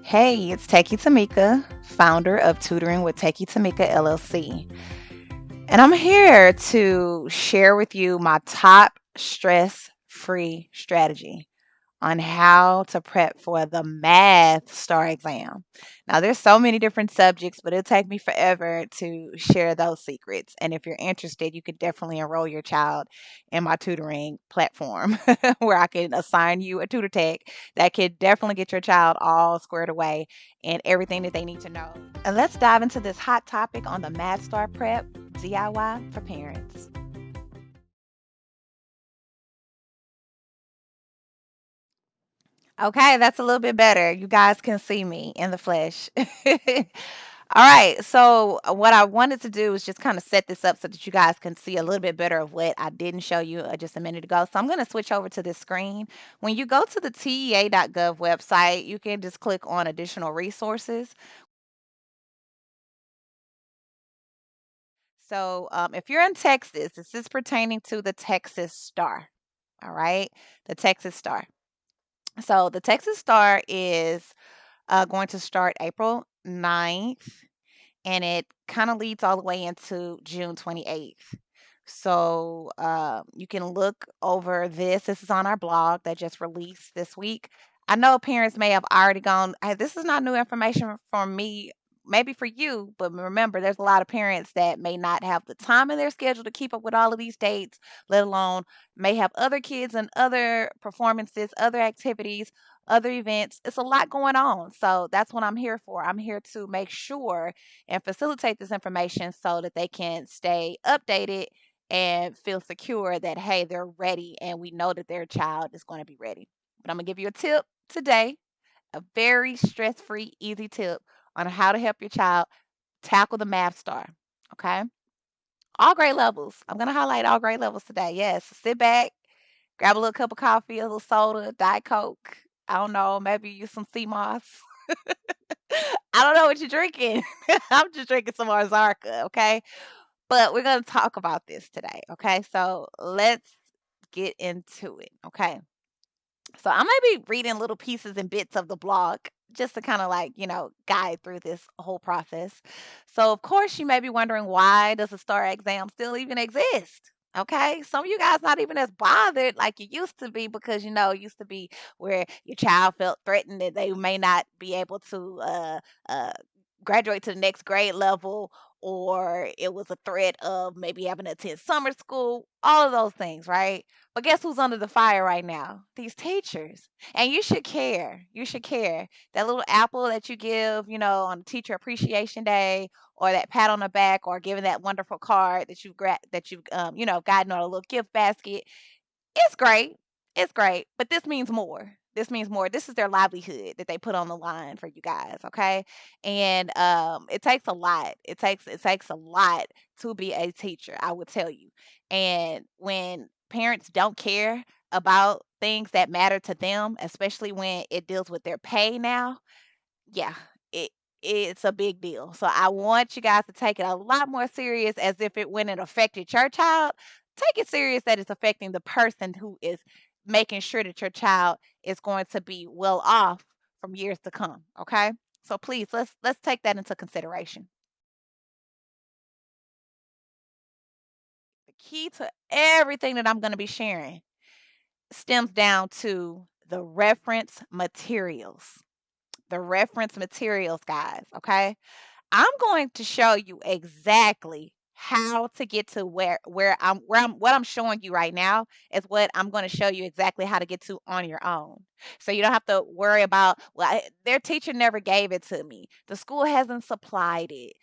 Hey, it's Techie Tamika, founder of Tutoring with Techie Tamika LLC. And I'm here to share with you my top stress free strategy on how to prep for the Math STAAR exam. Now, there's so many different subjects, but it'll take me forever to share those secrets. And if you're interested, you could definitely enroll your child in my tutoring platform where I can assign you a tutor tech that could definitely get your child all squared away and everything that they need to know. And let's dive into this hot topic on the Math STAAR Prep DIY for parents. Okay, that's a little bit better. You guys can see me in the flesh. All right. So, what I wanted to do is just kind of set this up so that you guys can see a little bit better of what I didn't show you just a minute ago. So, I'm going to switch over to this screen. When you go to the TEA.gov website, you can just click on additional resources. So, if you're in Texas, this is pertaining to the Texas Star. All right. The Texas Star. So, the Texas Star is going to start April 9th, and it kind of leads all the way into June 28th. So you can look over this. This is on our blog that just released this week. I know parents may have already gone, hey, this is not new information for me, maybe for you, but remember, there's a lot of parents that may not have the time in their schedule to keep up with all of these dates, let alone may have other kids and other performances, other activities, other events. It's a lot going on. So that's what I'm here for. I'm here to make sure and facilitate this information so that they can stay updated and feel secure that, hey, they're ready and we know that their child is going to be ready. But I'm going to give you a tip today, a very stress free, easy tip on how to help your child tackle the math star. Okay. All grade levels. I'm going to highlight all grade levels today. Yes. Sit back, grab a little cup of coffee, a little soda, Diet Coke. I don't know, maybe use some sea moss. I don't know what you're drinking. I'm just drinking some Arzarka, okay? But we're going to talk about this today, okay? So let's get into it, okay? So I might be reading little pieces and bits of the blog just to kind of like, guide through this whole process. So of course you may be wondering, why does a STAR exam still even exist? Okay, some of you guys not even as bothered like you used to be because it used to be where your child felt threatened that they may not be able to uh, graduate to the next grade level, or it was a threat of maybe having to attend summer school, all of those things, right? But guess who's under the fire right now? These teachers. And you should care. You should care. That little apple that you give, on Teacher Appreciation Day, or that pat on the back, or giving that wonderful card that you've gotten on a little gift basket. It's great. It's great, but this means more. This means more. This is their livelihood that they put on the line for you guys, okay? And it takes a lot. It takes a lot to be a teacher, I would tell you. And when parents don't care about things that matter to them, especially when it deals with their pay now, yeah, it's a big deal. So I want you guys to take it a lot more serious, as if it when it affected your child. Take it serious that it's affecting the person who is making sure that your child is going to be well off from years to come. Okay. So please let's take that into consideration. The key to everything that I'm going to be sharing stems down to the reference materials. The reference materials, guys. Okay. I'm going to show you exactly how to get to where I'm what I'm showing you right now is what I'm going to show you exactly how to get to on your own. So you don't have to worry about, well, their teacher never gave it to me. The school hasn't supplied it.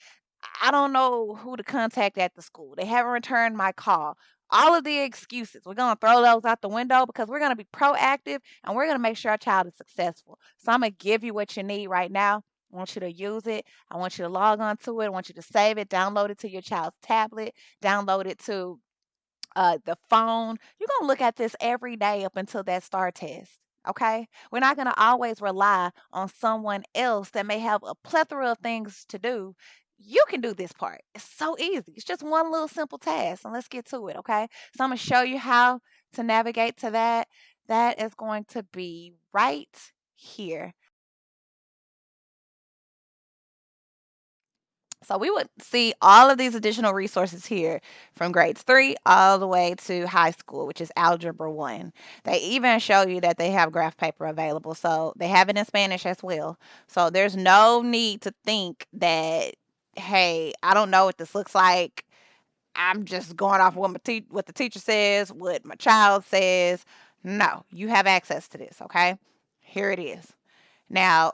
I don't know who to contact at the school. They haven't returned my call. All of the excuses, we're going to throw those out the window because we're going to be proactive and we're going to make sure our child is successful. So I'm going to give you what you need right now. I want you to use it. I want you to log on to it. I want you to save it, download it to your child's tablet, download it to the phone. You're going to look at this every day up until that STAR test. Okay? We're not going to always rely on someone else that may have a plethora of things to do. You can do this part. It's so easy. It's just one little simple task. And let's get to it. Okay? So I'm going to show you how to navigate to that. That is going to be right here. So we would see all of these additional resources here from grades 3 all the way to high school, which is Algebra 1. They even show you that they have graph paper available. So they have it in Spanish as well. So there's no need to think that, hey, I don't know what this looks like. I'm just going off what the teacher says, what my child says. No, you have access to this, okay? Here it is. Now,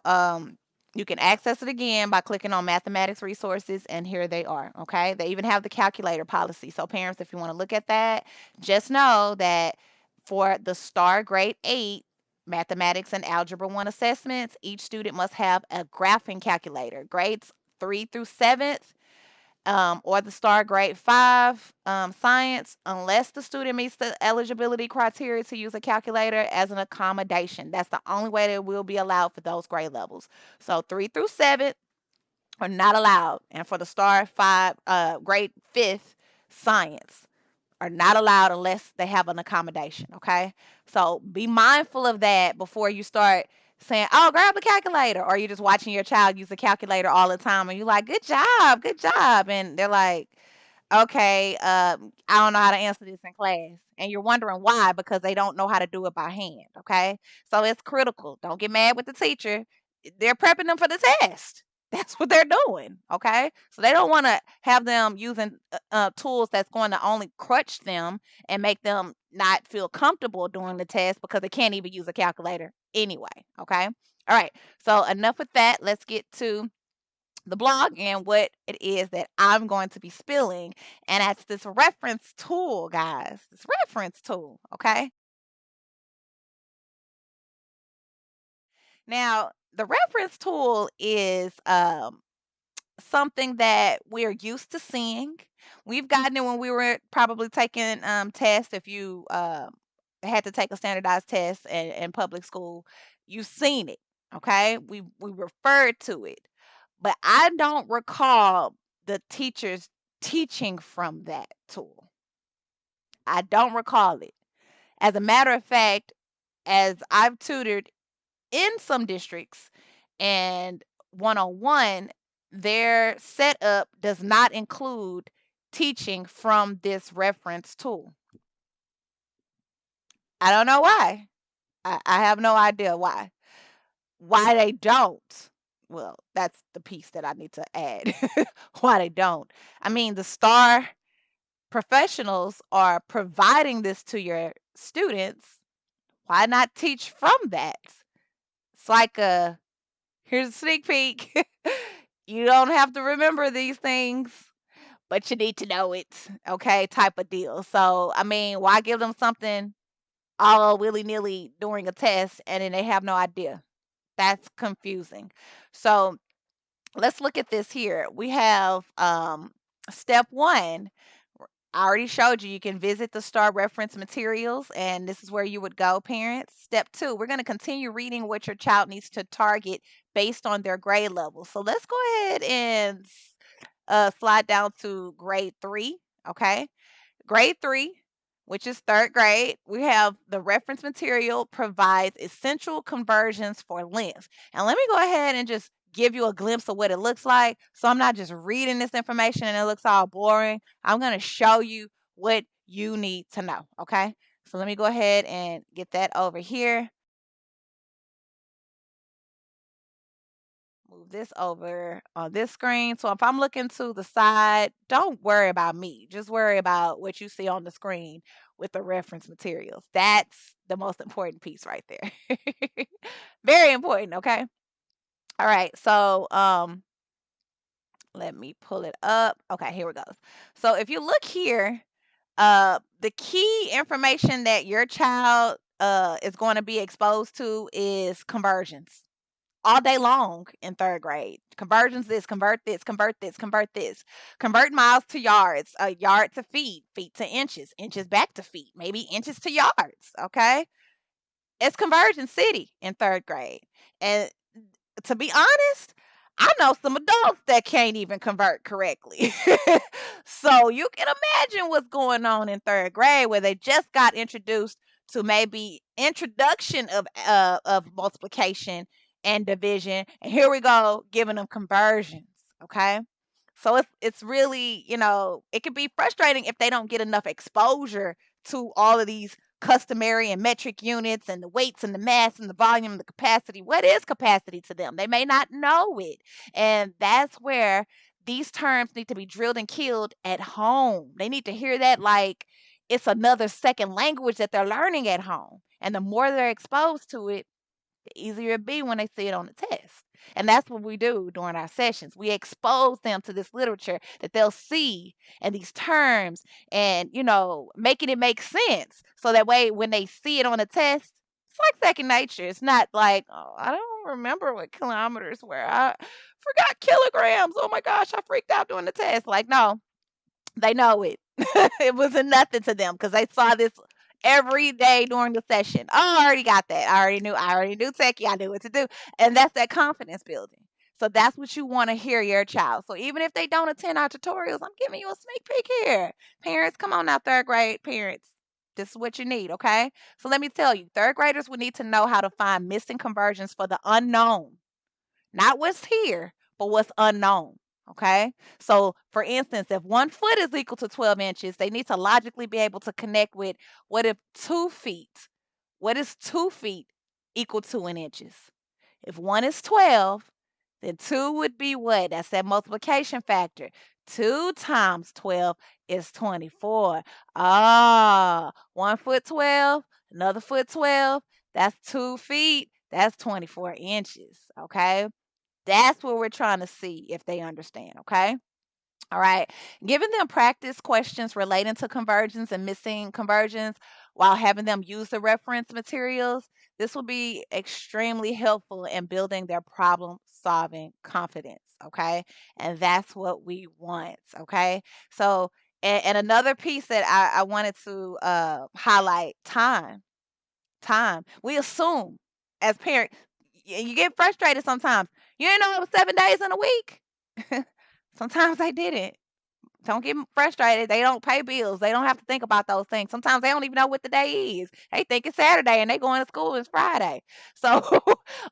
you can access it again by clicking on mathematics resources, and here they are. Okay. They even have the calculator policy. So, parents, if you want to look at that, just know that for the STAAR Grade 8 mathematics and Algebra 1 assessments, each student must have a graphing calculator. Grades 3 through 7th, or the STAAR Grade 5 science, unless the student meets the eligibility criteria to use a calculator as an accommodation. That's the only way that it will be allowed for those grade levels. So 3 through 7 are not allowed. And for the STAAR 5 Grade 5th science, are not allowed unless they have an accommodation. Okay. So be mindful of that before you start saying, oh, grab the calculator. Or you're just watching your child use a calculator all the time and you're like, good job, good job. And they're like, okay, I don't know how to answer this in class. And you're wondering why, because they don't know how to do it by hand. Okay. So it's critical. Don't get mad with the teacher. They're prepping them for the test. That's what they're doing. Okay. So they don't want to have them using tools that's going to only crutch them and make them not feel comfortable doing the test because they can't even use a calculator anyway. Okay. All right. So enough with that. Let's get to the blog and what it is that I'm going to be spilling. And that's this reference tool, guys. This reference tool. Okay. Now, the reference tool is something that we're used to seeing. We've gotten it when we were probably taking tests. If you had to take a standardized test in public school, you've seen it. Okay. We referred to it. But I don't recall the teachers teaching from that tool. I don't recall it. As a matter of fact, as I've tutored in some districts and one on one, their setup does not include teaching from this reference tool. I don't know why. I have no idea why. Why they don't. Well, that's the piece that I need to add. Why they don't. I mean, the STAR professionals are providing this to your students. Why not teach from that? It's like here's a sneak peek. You don't have to remember these things, but you need to know it, okay? Type of deal. So, I mean, why give them something all willy nilly during a test and then they have no idea? That's confusing. So, let's look at this here. We have step one. I already showed you can visit the STAR reference materials, and this is where you would go, parents. Step two, we're going to continue reading what your child needs to target based on their grade level. So let's go ahead and slide down to grade 3. Okay. Grade 3, which is third grade, we have the reference material provides essential conversions for length. And let me go ahead and just give you a glimpse of what it looks like. So I'm not just reading this information and it looks all boring. I'm going to show you what you need to know. Okay. So let me go ahead and get that over here. Move this over on this screen. So if I'm looking to the side, don't worry about me. Just worry about what you see on the screen with the reference materials. That's the most important piece right there. Very important, okay? All right. So, let me pull it up. Okay, here we go. So if you look here, the key information that your child is going to be exposed to is conversions all day long in third grade. Conversions this, convert this, convert this, convert this. Convert miles to yards, a yard to feet, feet to inches, inches back to feet, maybe inches to yards. Okay. It's conversion city in third grade. And to be honest, I know some adults that can't even convert correctly. So you can imagine what's going on in third grade where they just got introduced to maybe introduction of multiplication and division. And here we go, giving them conversions. Okay. So it's really, it can be frustrating if they don't get enough exposure to all of these customary and metric units and the weights and the mass and the volume and the capacity. What is capacity to them? They may not know it. And that's where these terms need to be drilled and killed at home. They need to hear that like it's another second language that they're learning at home. And the more they're exposed to it, the easier it be when they see it on the test. And that's what we do during our sessions. We expose them to this literature that they'll see and these terms and, making it make sense. So that way, when they see it on the test, it's like second nature. It's not like, oh, I don't remember what kilometers were. I forgot kilograms. Oh my gosh, I freaked out doing the test. Like, no, they know it. It wasn't nothing to them because they saw this every day during the session. Oh, I already got that. I already knew techie. I knew what to do. And that's that confidence building. So that's what you want to hear your child. So even if they don't attend our tutorials, I'm giving you a sneak peek here. Parents, come on now, third grade parents. This is what you need, okay? So let me tell you, third graders will need to know how to find missing conversions for the unknown. Not what's here, but what's unknown. Okay. So, for instance, if 1 foot is equal to 12 inches, they need to logically be able to connect with what if 2 feet? What is 2 feet equal to in inches? If one is 12, then two would be what? That's that multiplication factor. 2 times 12 is 24. Ah, 1 foot 12, another foot 12. That's 2 feet. That's 24 inches. Okay. That's what we're trying to see if they understand, okay? All right. Giving them practice questions relating to conversions and missing conversions while having them use the reference materials, this will be extremely helpful in building their problem solving confidence, okay? And that's what we want, okay? So, and another piece that I wanted to highlight time. We assume as parents, you get frustrated sometimes. You didn't know it was 7 days in a week. Sometimes they didn't. Don't get frustrated. They don't pay bills. They don't have to think about those things. Sometimes they don't even know what the day is. They think it's Saturday and they going to school it's Friday. So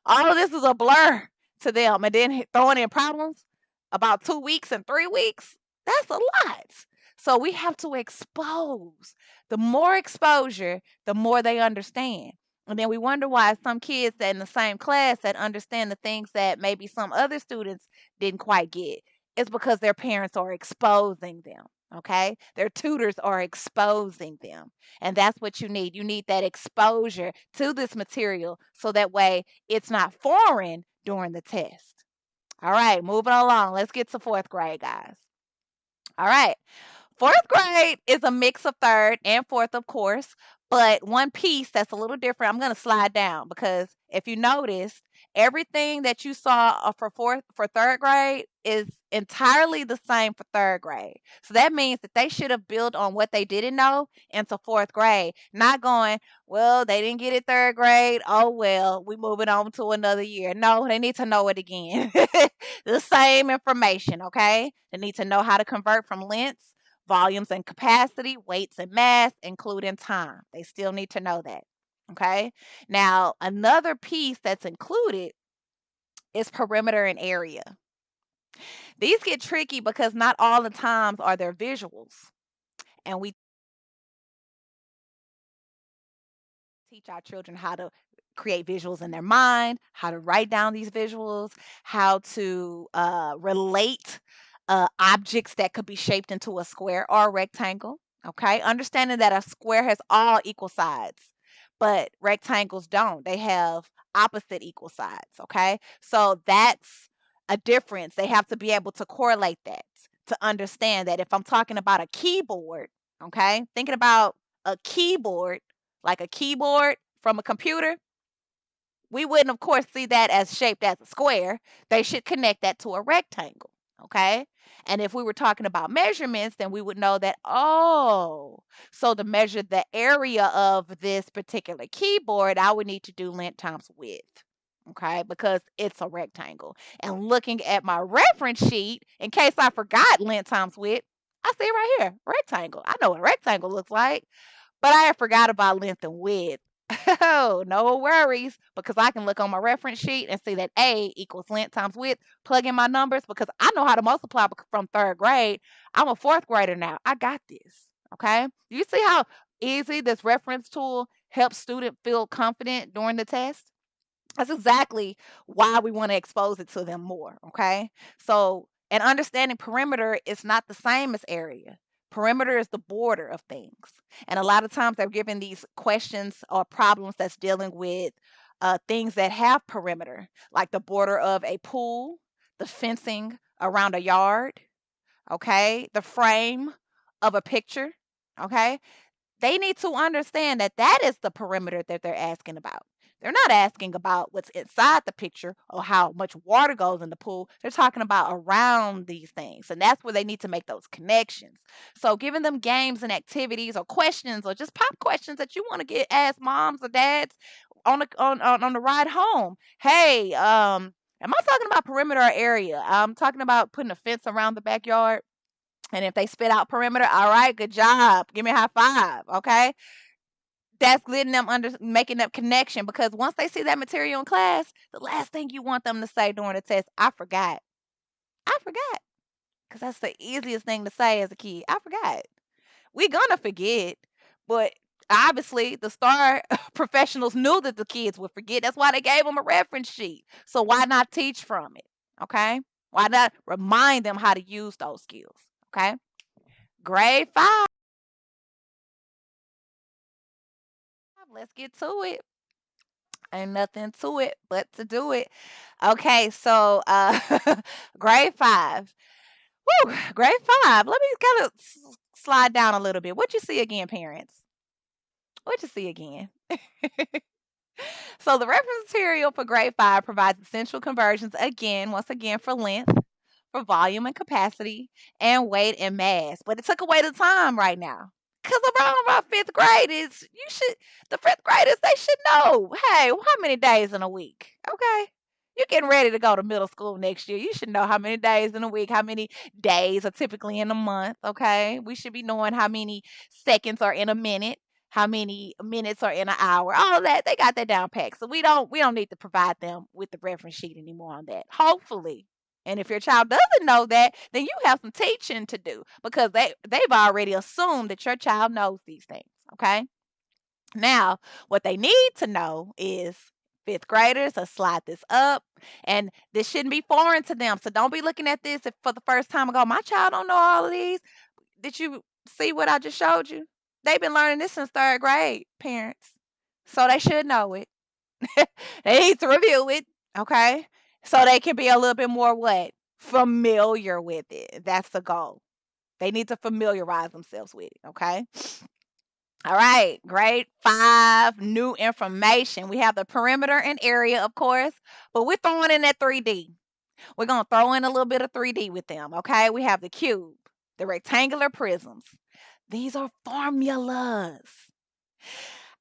all of this is a blur to them. And then throwing in problems about 2 weeks and 3 weeks, that's a lot. So we have to expose. The more exposure, the more they understand. And then we wonder why some kids that in the same class that understand the things that maybe some other students didn't quite get. It's because their parents are exposing them. Okay. Their tutors are exposing them. And that's what you need. You need that exposure to this material so that way it's not foreign during the test. All right. Moving along. Let's get to fourth grade, guys. All right. Fourth grade is a mix of third and fourth, of course, but one piece that's a little different. I'm going to slide down because if you notice, everything that you saw for third grade is entirely the same for third grade. So that means that they should have built on what they didn't know into fourth grade, not going, well, they didn't get it third grade. Oh well, we moving on to another year. No, they need to know it again. The same information, okay? They need to know how to convert from lengths, volumes and capacity, weights and mass, including time. They still need to know that. Okay. Now, another piece that's included is perimeter and area. These get tricky because not all the times are there visuals. And we teach our children how to create visuals in their mind, how to write down these visuals, how to relate objects that could be shaped into a square or a rectangle. Okay, understanding that a square has all equal sides, but rectangles don't. They have opposite equal sides. Okay, so that's a difference. They have to be able to correlate that to understand that if I'm talking about a keyboard, okay, thinking about a keyboard like a keyboard from a computer, we wouldn't, of course, see that as shaped as a square. They should connect that to a rectangle. Okay. And if we were talking about measurements, then we would know that, oh, so to measure the area of this particular keyboard, I would need to do length times width. Okay. Because it's a rectangle. And looking at my reference sheet, in case I forgot length times width, I see it right here, rectangle. I know what a rectangle looks like, but I had forgot about length and width. Oh, no worries, because I can look on my reference sheet and see that A equals length times width, plug in my numbers because I know how to multiply from third grade. I'm a fourth grader now. I got this. Okay. Do you see how easy this reference tool helps student feel confident during the test? That's exactly why we want to expose it to them more. Okay. So, and understanding perimeter is not the same as area. Perimeter is the border of things. And a lot of times they're given these questions or problems that's dealing with things that have perimeter, like the border of a pool, the fencing around a yard, okay, the frame of a picture, okay. They need to understand that that is the perimeter that they're asking about. They're not asking about what's inside the picture or how much water goes in the pool. They're talking about around these things. And that's where they need to make those connections. So giving them games and activities or questions or just pop questions that you want to get ask moms or dads on the ride home. Hey, am I talking about perimeter or area? I'm talking about putting a fence around the backyard. And if they spit out perimeter, all right, good job. Give me a high five. Okay. That's letting them making that connection because once they see that material in class, the last thing you want them to say during the test, I forgot. I forgot. Because that's the easiest thing to say as a kid. I forgot. We're gonna forget. But obviously the STAR professionals knew that the kids would forget. That's why they gave them a reference sheet. So why not teach from it? Okay. Why not remind them how to use those skills? Okay. Grade 5. Let's get to it. Ain't nothing to it but to do it. Okay, so grade 5. Woo, grade 5. Let me kind of slide down a little bit. What you see again, parents? What you see again? So the reference material for grade 5 provides essential conversions again, once again for length, for volume and capacity, and weight and mass. But it took away the time right now. Cause around about fifth grade is you should the fifth graders they should know. Hey, how many days in a week? Okay. You're getting ready to go to middle school next year. You should know how many days in a week, how many days are typically in a month. Okay. We should be knowing how many seconds are in a minute, how many minutes are in an hour. All of that. They got that down packed. So we don't need to provide them with the reference sheet anymore on that. Hopefully. And if your child doesn't know that, then you have some teaching to do because they've already assumed that your child knows these things. Okay. Now, what they need to know is fifth graders, so slide this up, and this shouldn't be foreign to them. So don't be looking at this for the first time and go, my child don't know all of these. Did you see what I just showed you? They've been learning this since third grade, parents. So they should know it. They need to review it, okay? So they can be a little bit more what? Familiar with it. That's the goal. They need to familiarize themselves with it, okay? All right, grade 5, new information. We have the perimeter and area, of course, but we're throwing in that 3D. We're going to throw in a little bit of 3D with them, okay? We have the cube, the rectangular prisms. These are formulas.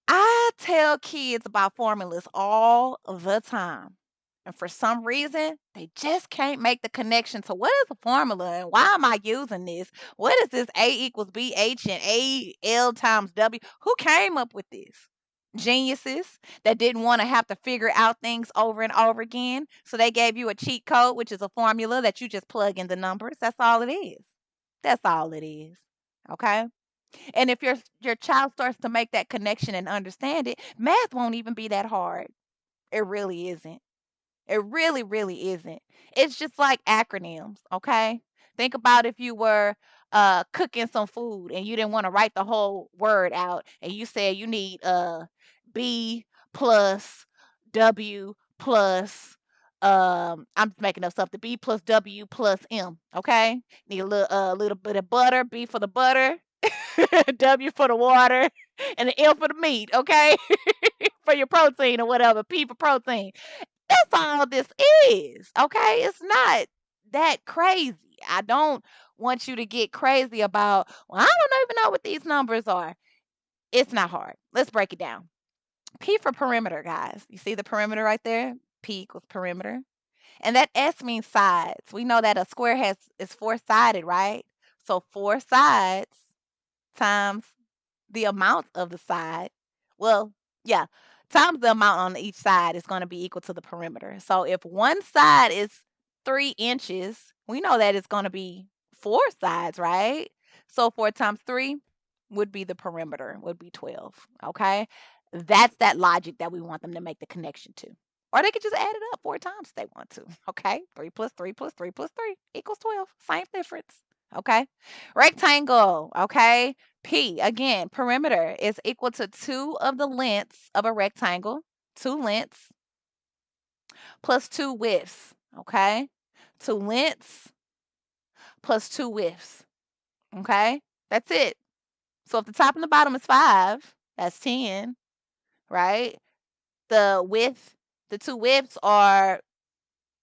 I tell kids about formulas all the time. And for some reason, they just can't make the connection to what is a formula and why am I using this? What is this A equals BH and A L times W? Who came up with this? Geniuses that didn't want to have to figure out things over and over again. So they gave you a cheat code, which is a formula that you just plug in the numbers. That's all it is. That's all it is. Okay? And if your child starts to make that connection and understand it, math won't even be that hard. It really isn't. It really, really isn't. It's just like acronyms, okay? Think about if you were cooking some food and you didn't want to write the whole word out and you said you need B plus W plus I'm just making up something. B plus W plus M, okay? Need a little bit of butter, B for the butter, W for the water, and the M for the meat, okay? For your protein or whatever, P for protein. That's all this is, okay? It's not that crazy. I don't want you to get crazy about, well, I don't even know what these numbers are. It's not hard. Let's break it down. P for perimeter, guys. You see the perimeter right there? P equals perimeter. And that S means sides. We know that a square is four-sided, right? So four sides times the amount of the side. Well, Yeah, times the amount on each side is going to be equal to the perimeter. So if one side is 3 inches, we know that it's going to be four sides, right? So 4 times 3 would be the perimeter, would be 12. Okay, that's that logic that we want them to make the connection to. Or they could just add it up 4 times if they want to. Okay, 3 plus 3 plus 3 plus 3 equals 12. Same difference. Okay, rectangle. Okay, P, again, perimeter is equal to 2 of the lengths of a rectangle, 2 lengths plus 2 widths, okay? 2 lengths plus 2 widths, okay? That's it. So if the top and the bottom is 5, that's 10, right? The width, the 2 widths are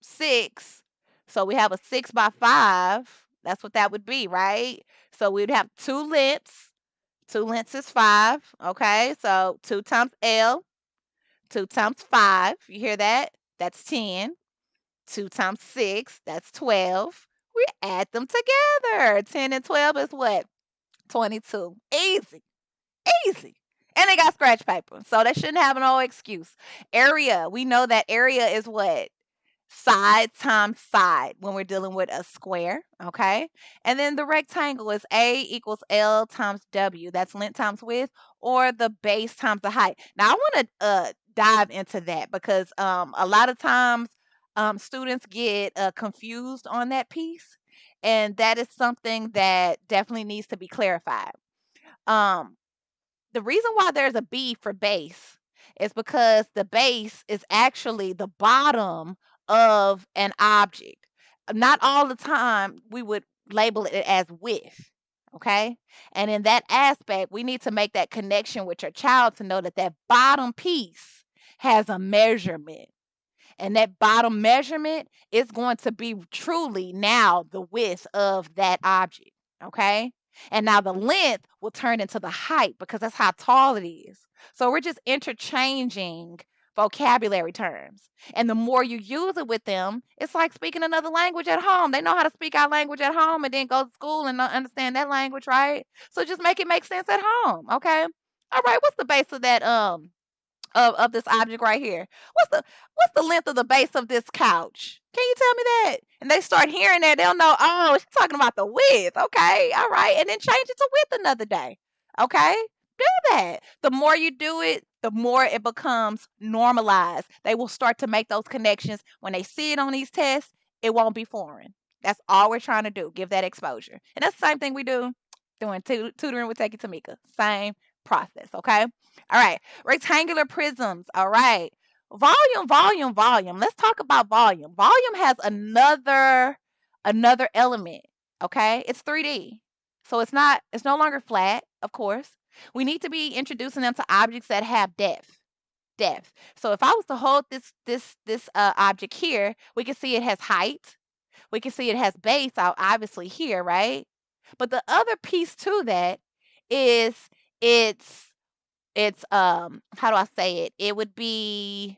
6. So we have a 6 by 5. That's what that would be, right? So we'd have 2 lengths. 2 lengths is 5, okay? So 2 times L, 2 times 5, you hear that? That's 10. 2 times 6, that's 12. We add them together. 10 and 12 is what? 22. Easy, easy. And they got scratch paper, so they shouldn't have no excuse. Area, we know that area is what? Side times side when we're dealing with a square, okay? And then the rectangle is A equals L times W. That's length times width, or the base times the height. Now, I want to dive into that because a lot of times students get confused on that piece, and that is something that definitely needs to be clarified. Um, the reason why there's a B for base is because the base is actually the bottom of an object. Not all the time we would label it as width. Okay. And in that aspect, we need to make that connection with your child to know that that bottom piece has a measurement. And that bottom measurement is going to be truly now the width of that object. Okay. And now the length will turn into the height because that's how tall it is. So we're just interchanging vocabulary terms. And the more you use it with them, it's like speaking another language at home. They know how to speak our language at home and then go to school and not understand that language, right? So just make it make sense at home. Okay. All right. What's the base of that of this object right here? What's the length of the base of this couch? Can you tell me that? And they start hearing that, they'll know, oh, she's talking about the width. Okay, all right. And then change it to width another day. Okay? Do that. The more you do it, the more it becomes normalized. They will start to make those connections. When they see it on these tests, it won't be foreign. That's all we're trying to do. Give that exposure. And that's the same thing we do doing tutoring with Taki Tamika. Same process. Okay? All right. Rectangular prisms. All right. Volume, volume, volume. Let's talk about volume. Volume has another element. Okay? It's 3D. So it's no longer flat, of course. We need to be introducing them to objects that have depth. Depth. So if I was to hold this object here, we can see it has height. We can see it has base out obviously here, right? But the other piece to that is it's how do I say it? It would be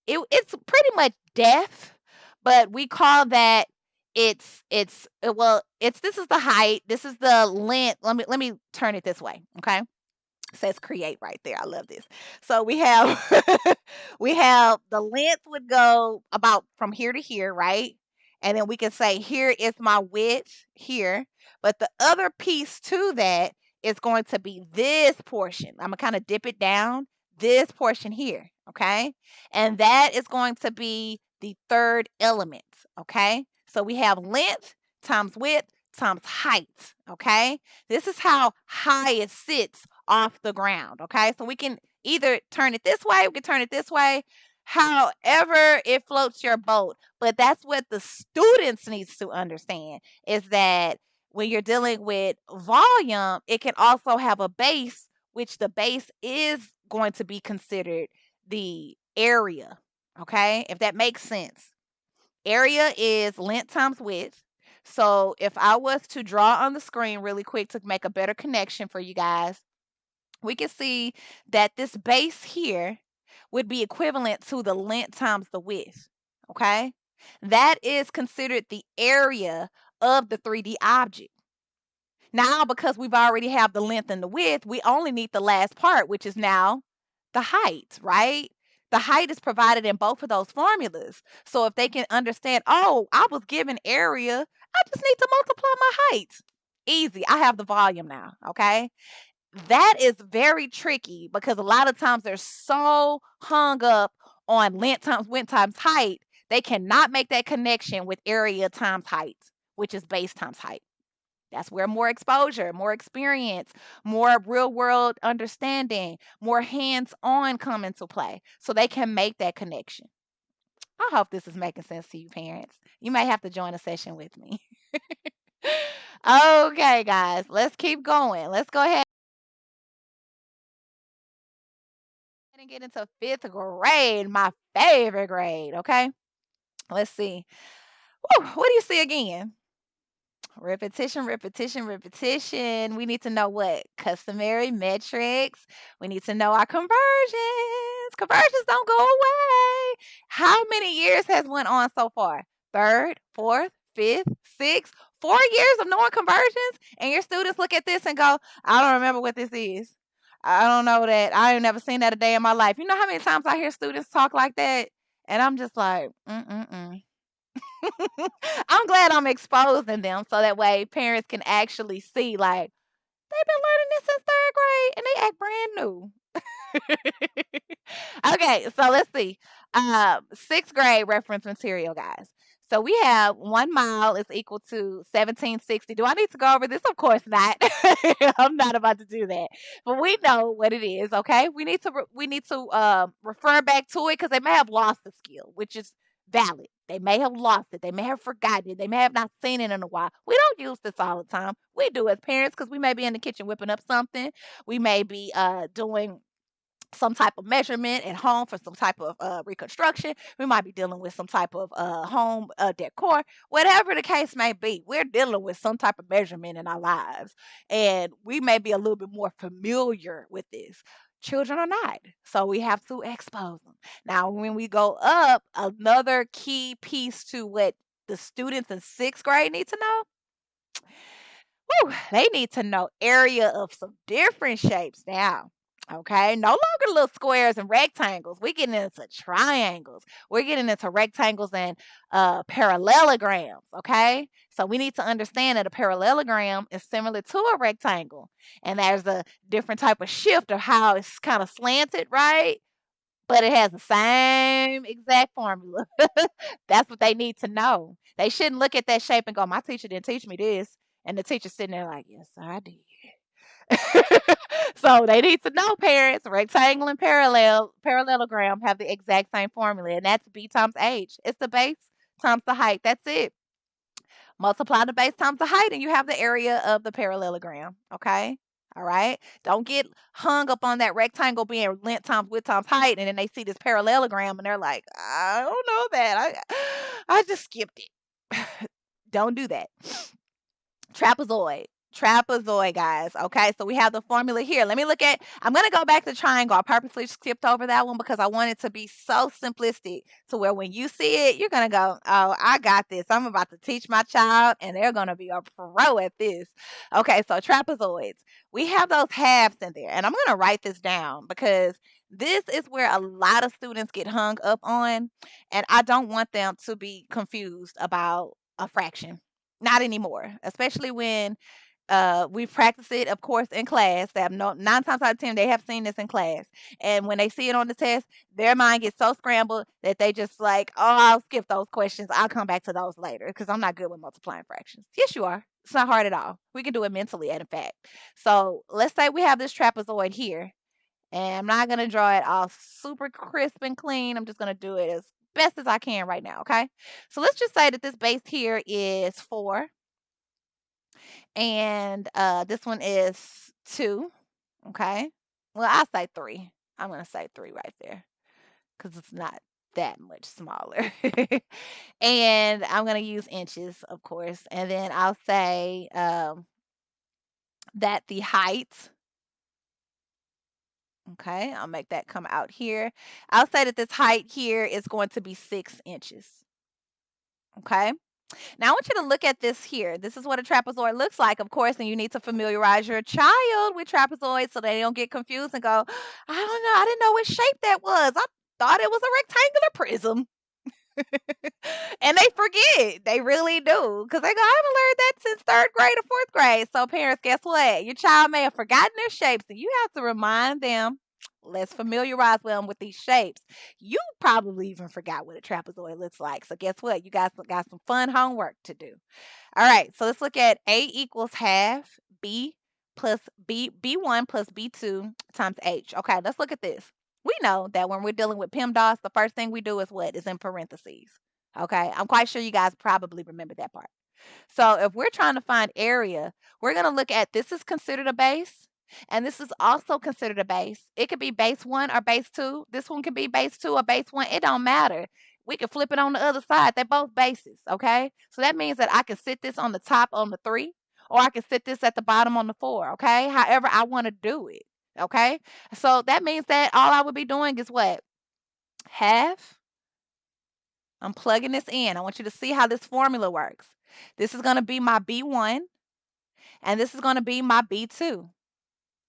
it's pretty much depth, but we call that it's this is the height, this is the length. Let me turn it this way, okay? Says create right there. I love this. So we have we have the length would go about from here to here, right? And then we can say here is my width here, but the other piece to that is going to be this portion. I'm gonna kind of dip it down, this portion here, okay? And that is going to be the third element, okay? So we have length times width times height, okay? This is how high it sits off the ground. Okay. So we can either turn it this way, we can turn it this way, however it floats your boat. But that's what the students needs to understand is that when you're dealing with volume, it can also have a base, which the base is going to be considered the area. Okay. If that makes sense. Area is length times width. So if I was to draw on the screen really quick to make a better connection for you guys, we can see that this base here would be equivalent to the length times the width. Okay. That is considered the area of the 3D object. Now, because we've already have the length and the width, we only need the last part, which is now the height, right? The height is provided in both of those formulas. So if they can understand, oh, I was given area, I just need to multiply my height. Easy. I have the volume now. Okay. That is very tricky because a lot of times they're so hung up on length times width times height, they cannot make that connection with area times height, which is base times height. That's where more exposure, more experience, more real world understanding, more hands on come into play so they can make that connection. I hope this is making sense to you, parents. You may have to join a session with me. Okay, guys, let's keep going. Let's go ahead and get into fifth grade, my favorite grade. Okay, let's see. Woo, what do you see again? Repetition, repetition, repetition. We need to know what? Customary metrics. We need to know our conversions. Conversions don't go away. How many years has went on so far? Third, fourth, fifth, sixth, 4 years of knowing conversions, and your students look at this and go, I don't remember what this is. I don't know that. I ain't never seen that a day in my life. You know how many times I hear students talk like that? And I'm just like, mm-mm-mm. I'm glad I'm exposing them so that way parents can actually see, like, they've been learning this since third grade and they act brand new. Okay, so let's see. Sixth grade reference material, guys. So we have 1 mile is equal to 1760. Do I need to go over this? Of course not. I'm not about to do that. But we know what it is. Okay, we need to refer back to it because they may have lost the skill, which is valid. They may have lost it. They may have forgotten it. They may have not seen it in a while. We don't use this all the time. We do as parents because we may be in the kitchen whipping up something. We may be doing some type of measurement at home for some type of reconstruction. We might be dealing with some type of home decor, whatever the case may be. We're dealing with some type of measurement in our lives, and we may be a little bit more familiar with this. Children are not, so we have to expose them. Now, when we go up, another key piece to what the students in sixth grade need to know. Whew, they need to know area of some different shapes now. Okay, no longer little squares and rectangles. We're getting into triangles. We're getting into rectangles and parallelograms. Okay, so we need to understand that a parallelogram is similar to a rectangle, and there's a different type of shift of how it's kind of slanted, right? But it has the same exact formula. That's what they need to know. They shouldn't look at that shape and go, "My teacher didn't teach me this," and the teacher's sitting there like, "Yes, sir, I did." So they need to know, parents, rectangle and parallelogram have the exact same formula, and that's b times h. It's the base times the height. That's it. Multiply the base times the height, and you have the area of the parallelogram. Okay. All right. Don't get hung up on that rectangle being length times width times height, and then they see this parallelogram and they're like, I don't know that. I just skipped it. Don't do that. Trapezoid. Trapezoid, guys. Okay, so we have the formula here. Let me look at, I'm going to go back to triangle. I purposely skipped over that one because I want it to be so simplistic to where when you see it, you're going to go, oh, I got this. I'm about to teach my child and they're going to be a pro at this. Okay, so trapezoids. We have those halves in there. And I'm going to write this down because this is where a lot of students get hung up on. And I don't want them to be confused about a fraction. Not anymore, especially when we practice it, of course, in class. They have no 9 times out of 10 they have seen this in class, and when they see it on the test, their mind gets so scrambled that they just like, oh, I'll skip those questions. I'll come back to those later because I'm not good with multiplying fractions. Yes, you are. It's not hard at all. We can do it mentally, in fact. So let's say we have this trapezoid here, and I'm not gonna draw it all super crisp and clean. I'm just gonna do it as best as I can right now. Okay. So let's just say that this base here is 4 and this one is 2. Okay. Well, I'll say 3. I'm going to say 3 right there because it's not that much smaller. And I'm going to use inches, of course. And then I'll say that the height, okay, I'll make that come out here. I'll say that this height here is going to be 6 inches. Okay. Now I want you to look at this here. This is what a trapezoid looks like, of course, and you need to familiarize your child with trapezoids so they don't get confused and go, I don't know, I didn't know what shape that was. I thought it was a rectangular prism. And they forget. They really do. Because they go, I haven't learned that since third grade or fourth grade. So, parents, guess what? Your child may have forgotten their shapes, and you have to remind them. Let's familiarize them with these shapes. You probably even forgot what a trapezoid looks like. So, guess what? You guys got some fun homework to do. All right, so let's look at A equals half B plus B1 plus B2 times H. Okay, let's look at this. We know that when we're dealing with PEMDAS, the first thing we do is what? Is in parentheses. Okay, I'm quite sure you guys probably remember that part. So if we're trying to find area, we're going to look at this is considered a base, and this is also considered a base. It could be base 1 or base 2. This one could be base 2 or base 1. It don't matter. We can flip it on the other side. They're both bases, okay? So that means that I can sit this on the top on the 3, or I can sit this at the bottom on the 4, okay? However I want to do it, okay? So that means that all I would be doing is what? Half. I'm plugging this in. I want you to see how this formula works. This is going to be my B1, and this is going to be my B2.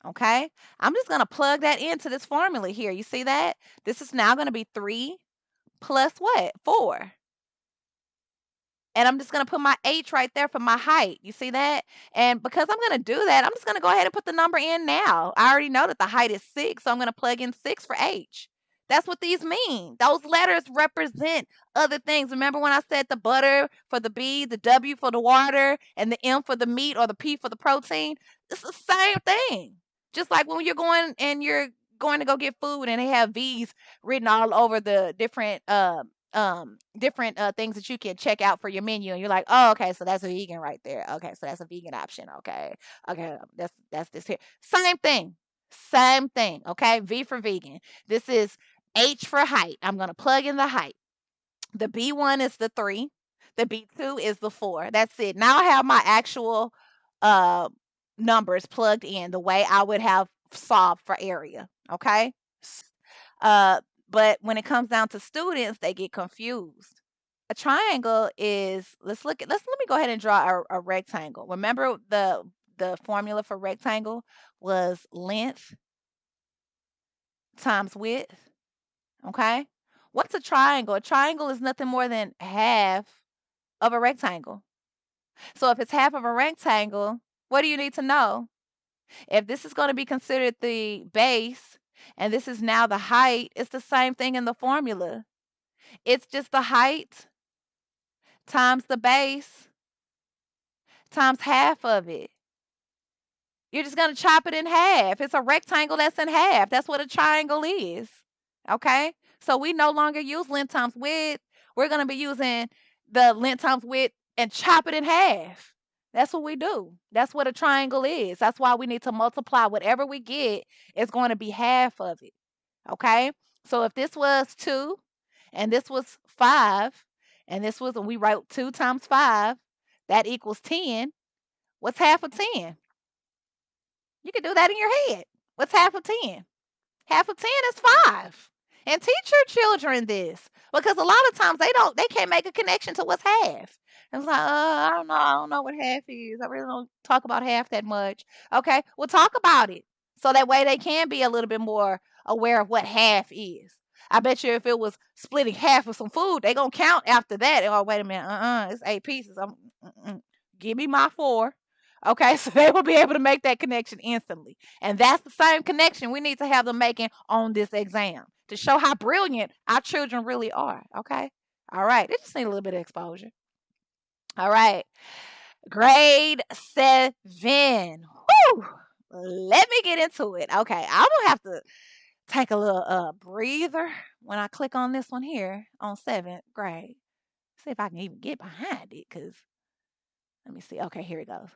Okay? I'm just going to plug that into this formula here. You see that? This is now going to be 3 plus what? 4. And I'm just going to put my H right there for my height. You see that? And because I'm going to do that, I'm just going to go ahead and put the number in now. I already know that the height is 6, so I'm going to plug in 6 for H. That's what these mean. Those letters represent other things. Remember when I said the butter for the B, the W for the water, and the M for the meat or the P for the protein? It's the same thing. Just like when you're going and you're going to go get food and they have V's written all over the different things that you can check out for your menu, and you're like, oh, okay, so that's a vegan right there. Okay, so that's a vegan option. Okay, that's this here. Same thing. Okay, V for vegan. This is H for height. I'm gonna plug in the height. The B1 is the 3. The B2 is the 4. That's it. Now I have my actual uh numbers plugged in the way I would have solved for area. Okay. Uh, but when it comes down to students, they get confused. A triangle is let me go ahead and draw a rectangle. Remember the formula for rectangle was length times width. Okay? What's a triangle? A triangle is nothing more than half of a rectangle. So if it's half of a rectangle, what do you need to know? If this is going to be considered the base and this is now the height, it's the same thing in the formula. It's just the height times the base times half of it. You're just going to chop it in half. It's a rectangle that's in half. That's what a triangle is. Okay? So we no longer use length times width. We're going to be using the length times width and chop it in half. That's what we do. That's what a triangle is. That's why we need to multiply whatever we get is going to be half of it. Okay? So if this was 2 and this was 5 and this was, and we wrote 2 times 5, that equals 10. What's half of 10? You can do that in your head. What's half of 10? Half of 10 is 5. And teach your children this because a lot of times they can't make a connection to what's half. It's like, I don't know what half is. I really don't talk about half that much. Okay, well, talk about it so that way they can be a little bit more aware of what half is. I bet you if it was splitting half of some food, they gonna count after that. Oh, wait a minute, it's 8 pieces. Give me my 4. Okay, so they will be able to make that connection instantly. And that's the same connection we need to have them making on this exam to show how brilliant our children really are. Okay. All right. They just need a little bit of exposure. All right. Grade 7. Whew. Let me get into it. Okay. I'm going to have to take a little breather when I click on this one here on 7th grade. See if I can even get behind it because let me see. Okay, here it goes.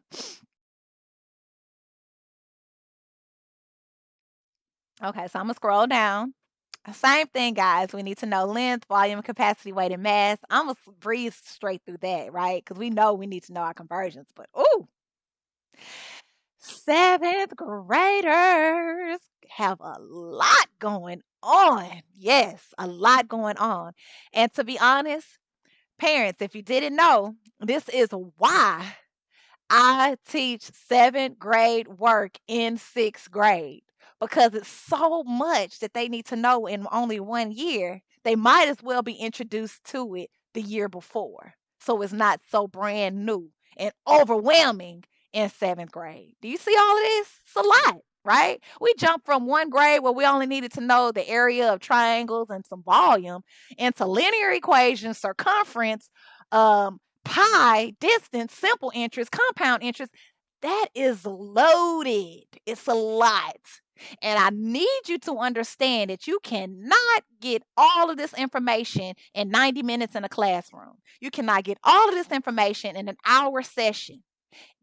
Okay, so I'm going to scroll down. Same thing, guys. We need to know length, volume, capacity, weight, and mass. I'm going to breeze straight through that, right? Because we know we need to know our conversions. But, ooh, 7th graders have a lot going on. Yes, a lot going on. And to be honest, Parents, if you didn't know, this is why I teach seventh grade work in sixth grade because it's so much that they need to know in only 1 year. They might as well be introduced to it the year before. So it's not so brand new and overwhelming in seventh grade. Do you see all of this? It's a lot, right? We jumped from one grade where we only needed to know the area of triangles and some volume into linear equations, circumference, pi, distance, simple interest, compound interest. That is loaded. It's a lot. And I need you to understand that you cannot get all of this information in 90 minutes in a classroom. You cannot get all of this information in an hour session.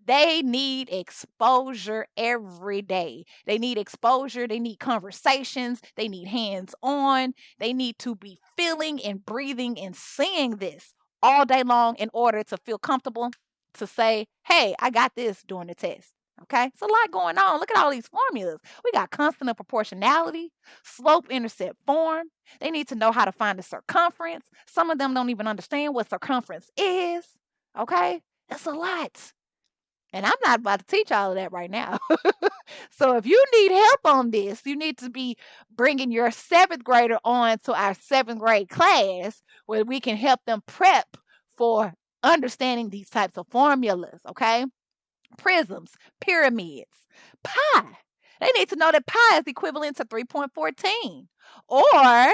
They need exposure every day. They need exposure. They need conversations. They need hands on. They need to be feeling and breathing and seeing this all day long in order to feel comfortable to say, hey, I got this during the test. Okay, it's a lot going on. Look at all these formulas. We got constant of proportionality, slope intercept form. They need to know how to find the circumference. Some of them don't even understand what circumference is. Okay, that's a lot. And I'm not about to teach all of that right now. So if you need help on this, you need to be bringing your seventh grader on to our seventh grade class where we can help them prep for understanding these types of formulas, okay? Prisms, pyramids, pi. They need to know that pi is equivalent to 3.14 or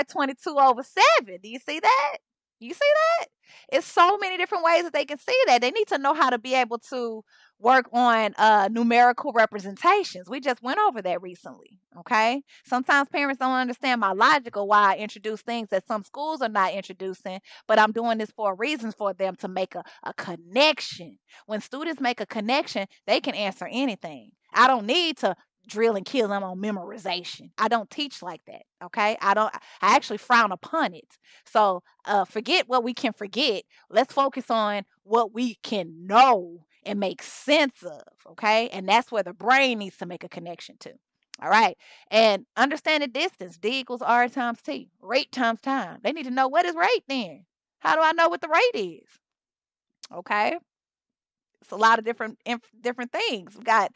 22 over 7. Do you see that? You see that? It's so many different ways that they can see that. They need to know how to be able to work on numerical representations. We just went over that recently. Okay. Sometimes parents don't understand my logical why I introduce things that some schools are not introducing, but I'm doing this for a reason for them to make a connection. When students make a connection, they can answer anything. I don't need to drill and kill them on memorization. I don't teach like that. Okay. I actually frown upon it. So forget what we can forget. Let's focus on what we can know and make sense of. Okay. And that's where the brain needs to make a connection to. All right. And understand the distance. D equals R times T. Rate times time. They need to know what is rate then. How do I know what the rate is? Okay. It's a lot of different things. We got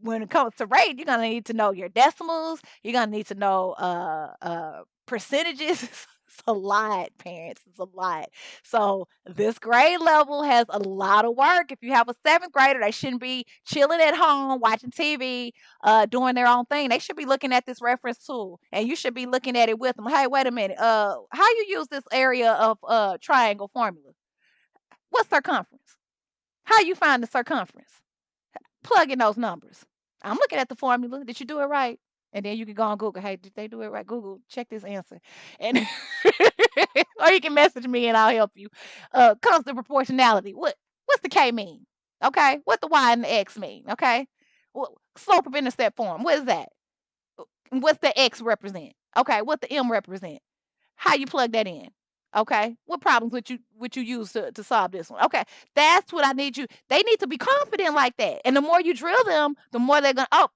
when it comes to rate, you're gonna need to know your decimals. You're gonna need to know percentages. It's a lot, parents. It's a lot. So this grade level has a lot of work. If you have a seventh grader, they shouldn't be chilling at home watching TV, doing their own thing. They should be looking at this reference tool, and you should be looking at it with them. Hey, wait a minute. How you use this area of triangle formula? What's circumference? How you find the circumference? Plug in those numbers. I'm looking at the formula. Did you do it right? And then you can go on Google. Hey, did they do it right? Google, check this answer. And or you can message me and I'll help you. Constant proportionality. What's the K mean? Okay. What the Y and the X mean? Okay. Slope of intercept form. What is that? What's the X represent? Okay. What the M represent? How you plug that in? Okay. What problems would you use to solve this one? Okay. That's what I need you. They need to be confident like that. And the more you drill them, the more they're gonna, oh,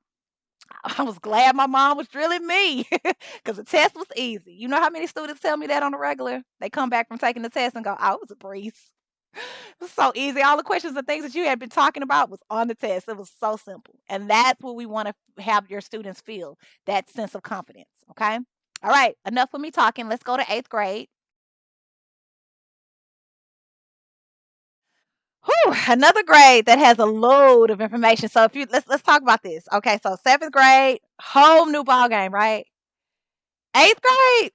I was glad my mom was drilling me because the test was easy. You know how many students tell me that on the regular? They come back from taking the test and go, oh, it was a breeze. It was so easy. All the questions and things that you had been talking about was on the test. It was so simple. And that's what we want to have your students feel, that sense of confidence. Okay. All right. Enough of me talking. Let's go to eighth grade. Whew, another grade that has a load of information. So if you let's talk about this. Okay, so seventh grade, whole new ball game, right? Eighth grade,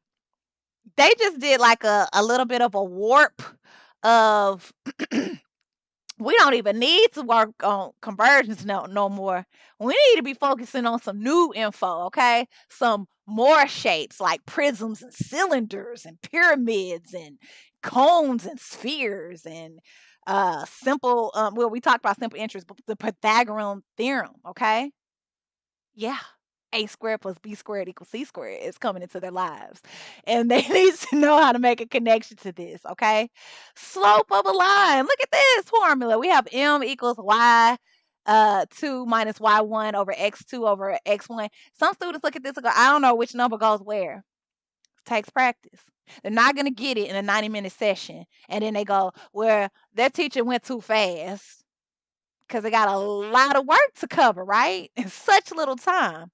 they just did like a little bit of a warp of we don't even need to work on conversions no more. We need to be focusing on some new info, okay? Some more shapes like prisms and cylinders and pyramids and cones and spheres and simple well we talked about simple interest, but the Pythagorean theorem, okay? Yeah. A squared plus B squared equals C squared is coming into their lives. And they need to know how to make a connection to this, okay? Slope of a line. Look at this formula. We have M equals Y 2 minus Y1 over X2 over X1. Some students look at this and go, I don't know which number goes where. takes practice. They're not going to get it in a 90-minute session. And then they go, well, their teacher went too fast because they got a lot of work to cover, right? In such little time.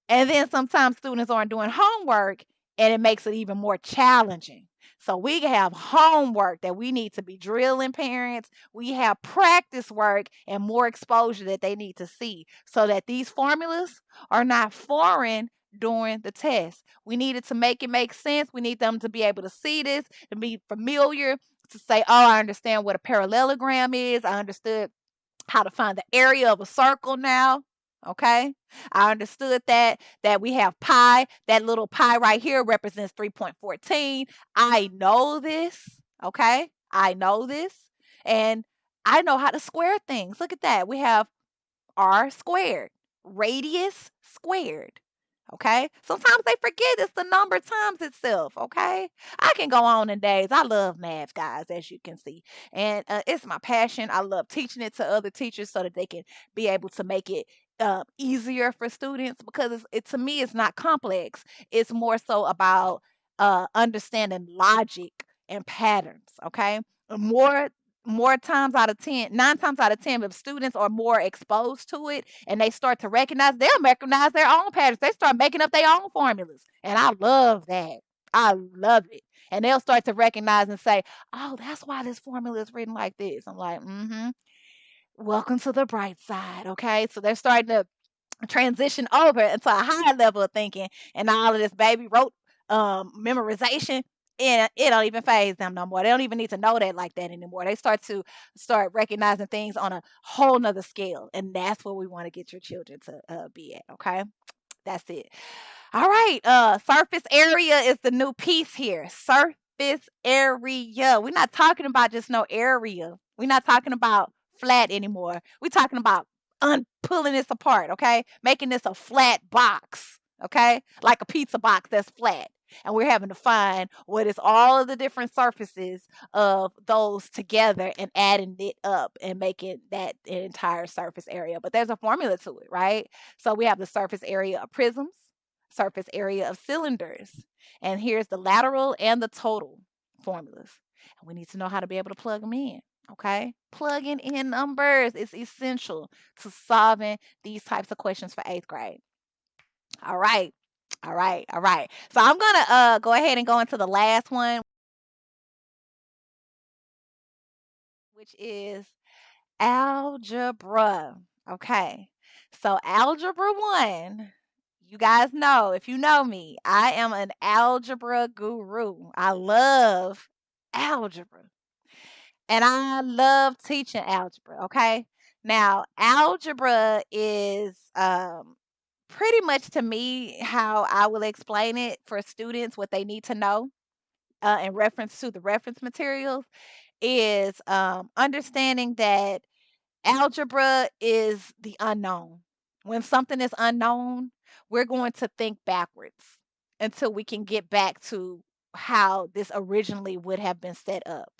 And then sometimes students aren't doing homework and it makes it even more challenging. So we have homework that we need to be drilling parents. We have practice work and more exposure that they need to see so that these formulas are not foreign during the test. We needed to make it make sense. We need them to be able to see this and be familiar to say, oh, I understand what a parallelogram is. I understood how to find the area of a circle now. Okay. I understood that we have pi. That little pi right here represents 3.14. I know this. Okay. I know this. And I know how to square things. Look at that. We have r squared, radius squared. Okay. Sometimes they forget it's the number times itself. Okay. I can go on in days. I love math, guys, as you can see. And it's my passion. I love teaching it to other teachers so that they can be able to make it easier for students because to me, it's not complex. It's more so about understanding logic and patterns. Okay. More more times out of 10, 9 times out of 10, if students are more exposed to it and they start to recognize, they'll recognize their own patterns. They start making up their own formulas. And I love that. I love it. And they'll start to recognize and say, oh, that's why this formula is written like this. I'm like, welcome to the bright side. Okay. So they're starting to transition over into a higher level of thinking and all of this baby rote memorization, and it don't even phase them no more. They don't even need to know that like that anymore. They start recognizing things on a whole nother scale, and that's what we want to get your children to be at. Okay, that's it. All right. Surface area is the new piece here. Surface area. We're not talking about just no area. We're not talking about flat anymore. We're talking about pulling this apart, okay? Making this a flat box, okay? Like a pizza box that's flat. And we're having to find what is all of the different surfaces of those together and adding it up and making that an entire surface area. But there's a formula to it, right? So we have the surface area of prisms, surface area of cylinders. And here's the lateral and the total formulas. And we need to know how to be able to plug them in. Okay. Plugging in numbers is essential to solving these types of questions for 8th grade. All right. All right. All right. So I'm going to go ahead and go into the last one, which is algebra. Okay. So algebra 1, you guys know, if you know me, I am an algebra guru. I love algebra. And I love teaching algebra, okay? Now, algebra is pretty much to me how I will explain it for students what they need to know in reference to the reference materials is understanding that algebra is the unknown. When something is unknown, we're going to think backwards until we can get back to how this originally would have been set up.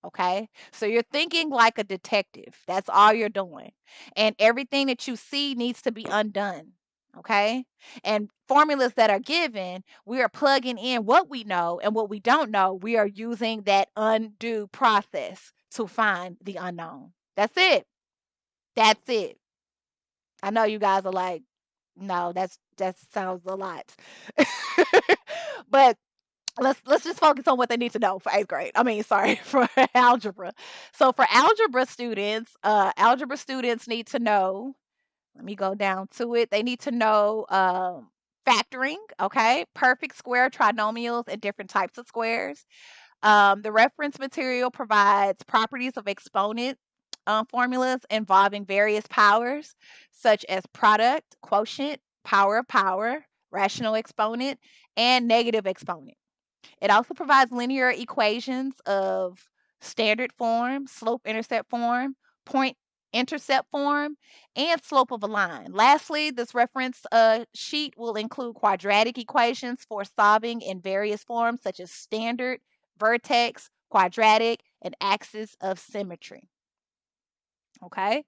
Okay? So you're thinking like a detective. That's all you're doing. And everything that you see needs to be undone. Okay? And formulas that are given, we are plugging in what we know, and what we don't know, we are using that undo process to find the unknown. That's it. That's it. I know you guys are like, no, that sounds a lot. But let's just focus on what they need to know for 8th grade. I mean, sorry, for algebra. So for algebra students need to know, let me go down to it. They need to know factoring, okay? Perfect square trinomials and different types of squares. The reference material provides properties of exponent formulas involving various powers, such as product, quotient, power of power, rational exponent, and negative exponent. It also provides linear equations of standard form, slope intercept form, point intercept form, and slope of a line. Lastly, this reference sheet will include quadratic equations for solving in various forms such as standard, vertex, quadratic, and axis of symmetry. Okay.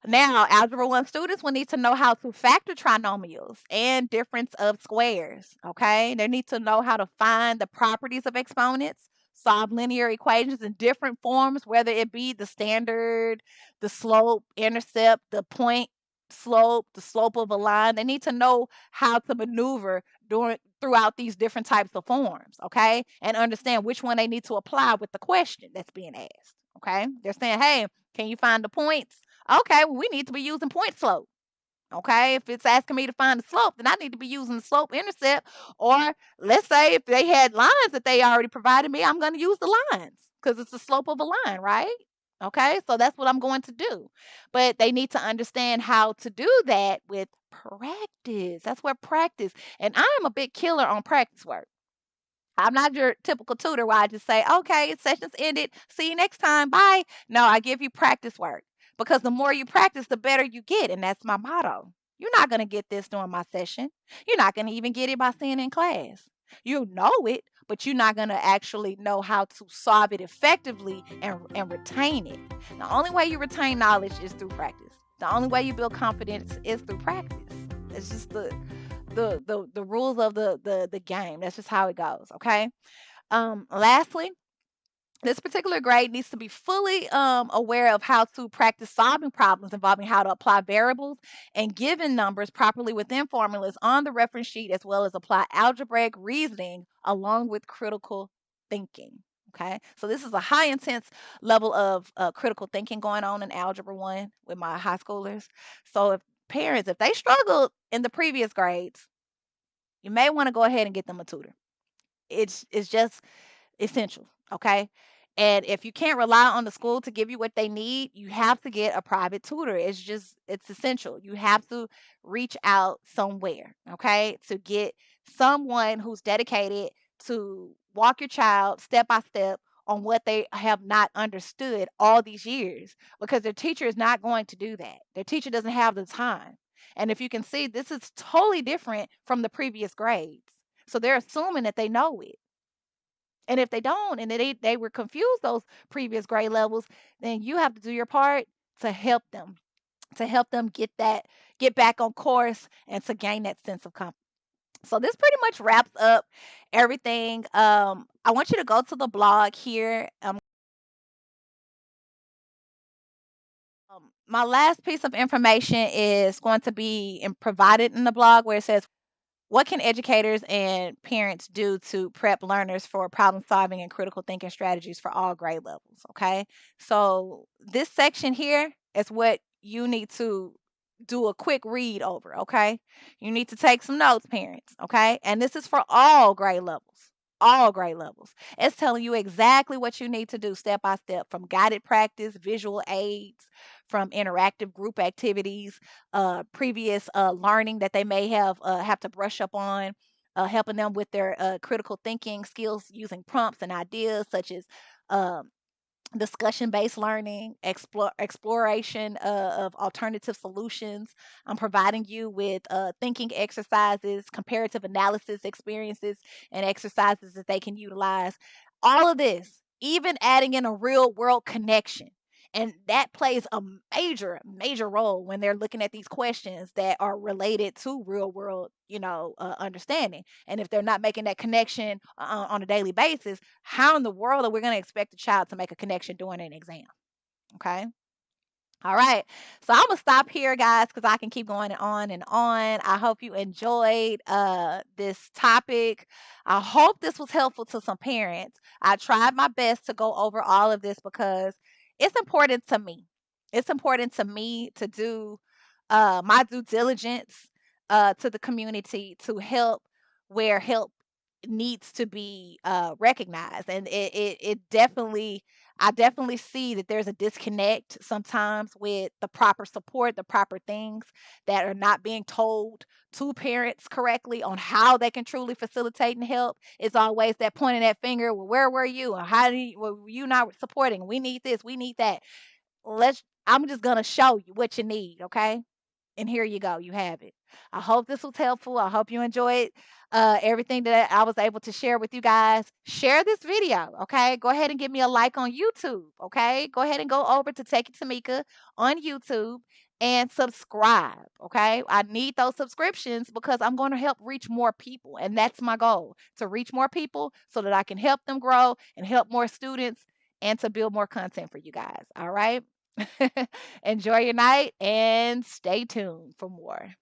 Now, Algebra 1 students will need to know how to factor trinomials and difference of squares, okay? They need to know how to find the properties of exponents, solve linear equations in different forms, whether it be the standard, the slope, intercept, the point slope, the slope of a line. They need to know how to maneuver throughout these different types of forms, okay? And understand which one they need to apply with the question that's being asked, okay? They're saying, hey, can you find the points? Okay, well, we need to be using point slope. Okay, if it's asking me to find the slope, then I need to be using the slope intercept. Or let's say if they had lines that they already provided me, I'm going to use the lines because it's the slope of a line, right? Okay, so that's what I'm going to do. But they need to understand how to do that with practice. That's where practice, and I am a big killer on practice work. I'm not your typical tutor where I just say, okay, session's ended. See you next time. Bye. No, I give you practice work because the more you practice, the better you get. And that's my motto. You're not going to get this during my session. You're not going to even get it by seeing it in class. You know it, but you're not going to actually know how to solve it effectively and retain it. The only way you retain knowledge is through practice. The only way you build confidence is through practice. It's just the rules of the game. That's just how it goes. Okay. Lastly, this particular grade needs to be fully aware of how to practice solving problems involving how to apply variables and given numbers properly within formulas on the reference sheet, as well as apply algebraic reasoning along with critical thinking. Okay, so this is a high intense level of critical thinking going on in Algebra 1 with my high schoolers. So if parents, if they struggled in the previous grades, you may want to go ahead and get them a tutor. It's just essential, okay? And if you can't rely on the school to give you what they need, you have to get a private tutor. It's essential. You have to reach out somewhere, okay? To get someone who's dedicated to walk your child step by step on what they have not understood all these years because their teacher is not going to do that. Their teacher doesn't have the time. And if you can see, this is totally different from the previous grades. So they're assuming that they know it. And if they don't, and they were confused those previous grade levels, then you have to do your part to help them get back on course and to gain that sense of confidence. So this pretty much wraps up everything. I want you to go to the blog here. My last piece of information is going to be provided in the blog where it says, what can educators and parents do to prep learners for problem solving and critical thinking strategies for all grade levels? Okay. So, this section here is what you need to do a quick read over. Okay. You need to take some notes, parents. Okay. And this is for all grade levels. All grade levels. It's telling you exactly what you need to do step by step from guided practice, visual aids, from interactive group activities, previous learning that they may have to brush up on, helping them with their critical thinking skills using prompts and ideas such as um, discussion based learning, exploration of alternative solutions. I'm providing you with thinking exercises, comparative analysis experiences, and exercises that they can utilize. All of this, even adding in a real world connection. And that plays a major role when they're looking at these questions that are related to real world, understanding. And if they're not making that connection on a daily basis, how in the world are we going to expect a child to make a connection during an exam? Okay. All right. So I'm gonna stop here, guys, because I can keep going on and on. I hope you enjoyed this topic. I hope this was helpful to some parents. I tried my best to go over all of this because it's important to me. It's important to me to do my due diligence to the community to help where help needs to be recognized. And it definitely, I definitely see that there's a disconnect sometimes with the proper support, the proper things that are not being told to parents correctly on how they can truly facilitate and help. It's always that pointing that finger. Well, where were you? And how do you, were you not supporting? We need this. We need that. I'm just gonna show you what you need. Okay. And here you go. You have it. I hope this was helpful. I hope you enjoyed everything that I was able to share with you guys. Share this video, okay? Go ahead and give me a like on YouTube, okay? Go ahead and go over to Take It Tamika on YouTube and subscribe. Okay. I need those subscriptions because I'm going to help reach more people. And that's my goal, to reach more people so that I can help them grow and help more students and to build more content for you guys. All right. Enjoy your night and stay tuned for more.